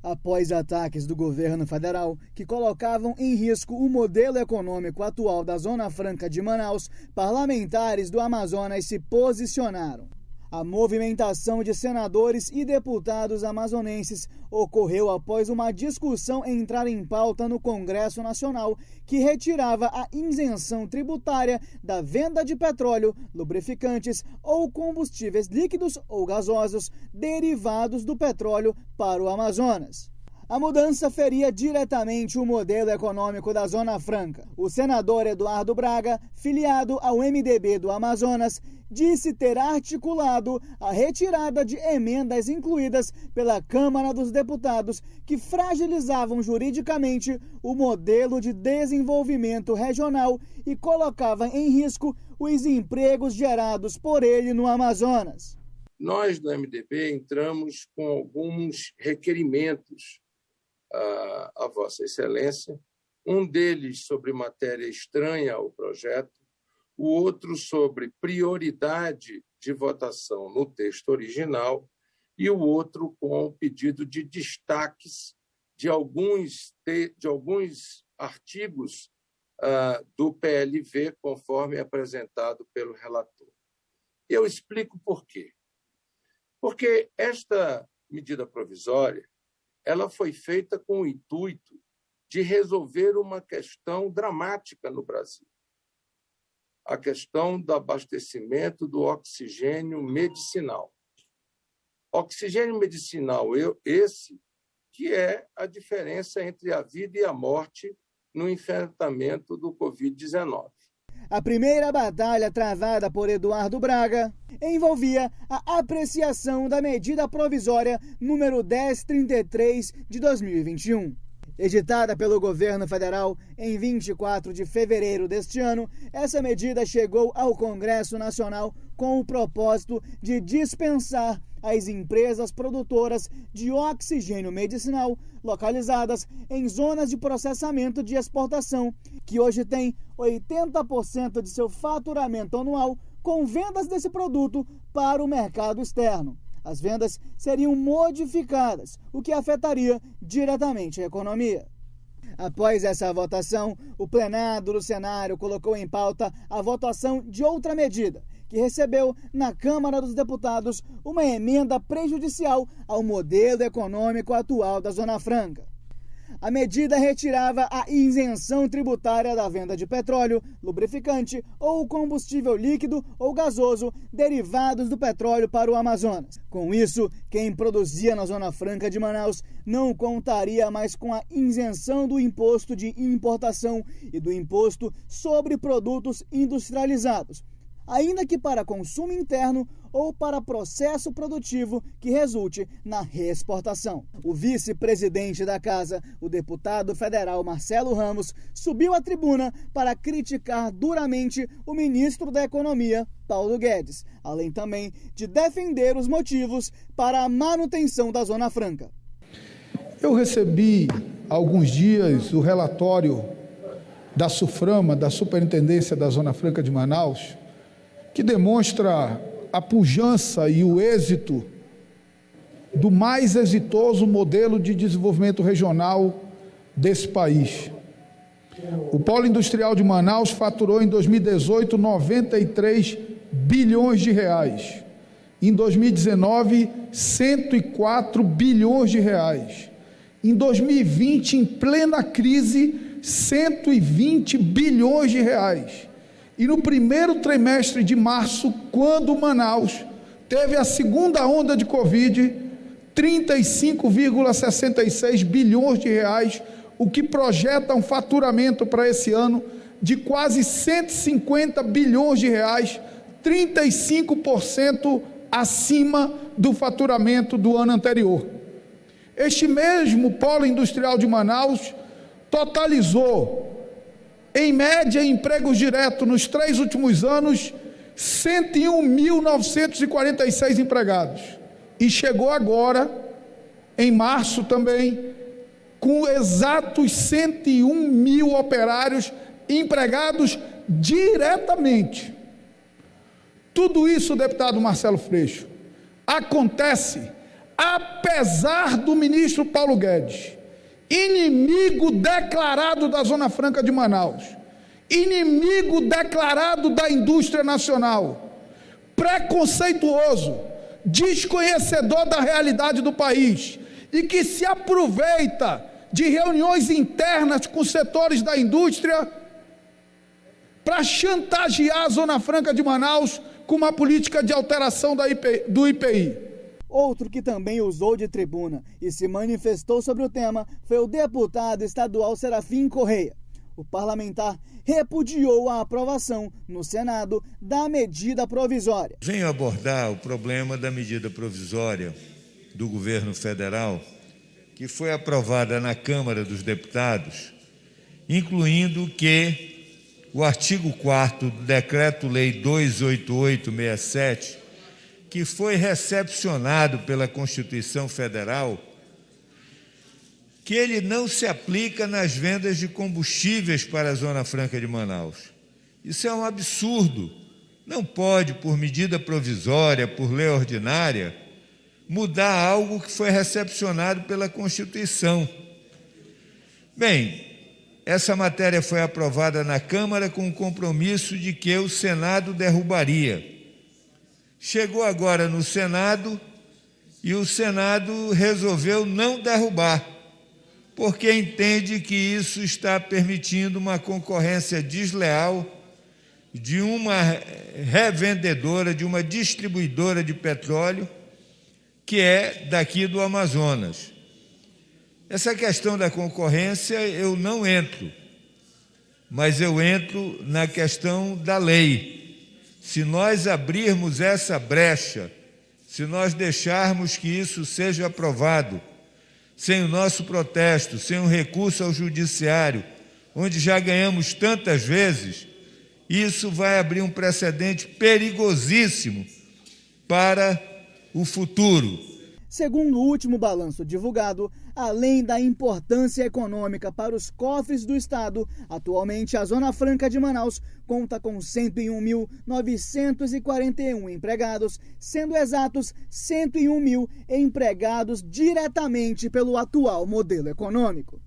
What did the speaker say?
Após ataques do governo federal que colocavam em risco o modelo econômico atual da Zona Franca de Manaus, parlamentares do Amazonas se posicionaram. A movimentação de senadores e deputados amazonenses ocorreu após uma discussão entrar em pauta no Congresso Nacional que retirava a isenção tributária da venda de petróleo, lubrificantes ou combustíveis líquidos ou gasosos derivados do petróleo para o Amazonas. A mudança feria diretamente o modelo econômico da Zona Franca. O senador Eduardo Braga, filiado ao MDB do Amazonas, disse ter articulado a retirada de emendas incluídas pela Câmara dos Deputados que fragilizavam juridicamente o modelo de desenvolvimento regional e colocavam em risco os empregos gerados por ele no Amazonas. Nós, do MDB, entramos com alguns requerimentos a Vossa Excelência, um deles sobre matéria estranha ao projeto, o outro sobre prioridade de votação no texto original e o outro com o pedido de destaques de alguns artigos do PLV, conforme apresentado pelo relator. Eu explico por quê. Porque esta medida provisória ela foi feita com o intuito de resolver uma questão dramática no Brasil. A questão do abastecimento do oxigênio medicinal. Oxigênio medicinal, esse que é a diferença entre a vida e a morte no enfrentamento do Covid-19. A primeira batalha travada por Eduardo Braga envolvia a apreciação da medida provisória número 1033 de 2021. Editada pelo governo federal em 24 de fevereiro deste ano, essa medida chegou ao Congresso Nacional com o propósito de dispensar as empresas produtoras de oxigênio medicinal localizadas em zonas de processamento de exportação, que hoje têm 80% de seu faturamento anual com vendas desse produto para o mercado externo. As vendas seriam modificadas, o que afetaria diretamente a economia. Após essa votação, o plenário do Senado colocou em pauta a votação de outra medida, que recebeu na Câmara dos Deputados uma emenda prejudicial ao modelo econômico atual da Zona Franca. A medida retirava a isenção tributária da venda de petróleo, lubrificante ou combustível líquido ou gasoso derivados do petróleo para o Amazonas. Com isso, quem produzia na Zona Franca de Manaus não contaria mais com a isenção do imposto de importação e do imposto sobre produtos industrializados, ainda que para consumo interno ou para processo produtivo que resulte na reexportação. O vice-presidente da Casa, o deputado federal Marcelo Ramos, subiu à tribuna para criticar duramente o ministro da Economia, Paulo Guedes, além também de defender os motivos para a manutenção da Zona Franca. Eu recebi há alguns dias o relatório da SUFRAMA, da Superintendência da Zona Franca de Manaus, que demonstra a pujança e o êxito do mais exitoso modelo de desenvolvimento regional desse país. O Polo Industrial de Manaus faturou em 2018 93 bilhões de reais. Em 2019, 104 bilhões de reais. Em 2020, em plena crise, 120 bilhões de reais. E no primeiro trimestre de março, quando Manaus teve a segunda onda de Covid, 35,66 bilhões de reais, o que projeta um faturamento para esse ano de quase 150 bilhões de reais, 35% acima do faturamento do ano anterior. Este mesmo polo industrial de Manaus totalizou, em média, empregos diretos nos 3 últimos anos, 101.946 empregados. E chegou agora, em março também, com exatos 101 mil operários empregados diretamente. Tudo isso, deputado Marcelo Freixo, acontece apesar do ministro Paulo Guedes, inimigo declarado da Zona Franca de Manaus, inimigo declarado da indústria nacional, preconceituoso, desconhecedor da realidade do país e que se aproveita de reuniões internas com setores da indústria para chantagear a Zona Franca de Manaus com uma política de alteração do IPI. Outro que também usou de tribuna e se manifestou sobre o tema foi o deputado estadual Serafim Correia. O parlamentar repudiou a aprovação no Senado da medida provisória. Venho abordar o problema da medida provisória do governo federal, que foi aprovada na Câmara dos Deputados, incluindo que o artigo 4º do Decreto-Lei 288/67, que foi recepcionado pela Constituição Federal, que ele não se aplica nas vendas de combustíveis para a Zona Franca de Manaus. Isso é um absurdo. Não pode, por medida provisória, por lei ordinária, mudar algo que foi recepcionado pela Constituição. Bem, essa matéria foi aprovada na Câmara com o compromisso de que o Senado derrubaria. Chegou agora no Senado e o Senado resolveu não derrubar, porque entende que isso está permitindo uma concorrência desleal de uma revendedora, de uma distribuidora de petróleo, que é daqui do Amazonas. Essa questão da concorrência eu não entro, mas eu entro na questão da lei. Se nós abrirmos essa brecha, se nós deixarmos que isso seja aprovado, sem o nosso protesto, sem um recurso ao judiciário, onde já ganhamos tantas vezes, isso vai abrir um precedente perigosíssimo para o futuro. Segundo o último balanço divulgado, além da importância econômica para os cofres do Estado, atualmente a Zona Franca de Manaus conta com 101.941 empregados, sendo exatos 101.000 empregados diretamente pelo atual modelo econômico.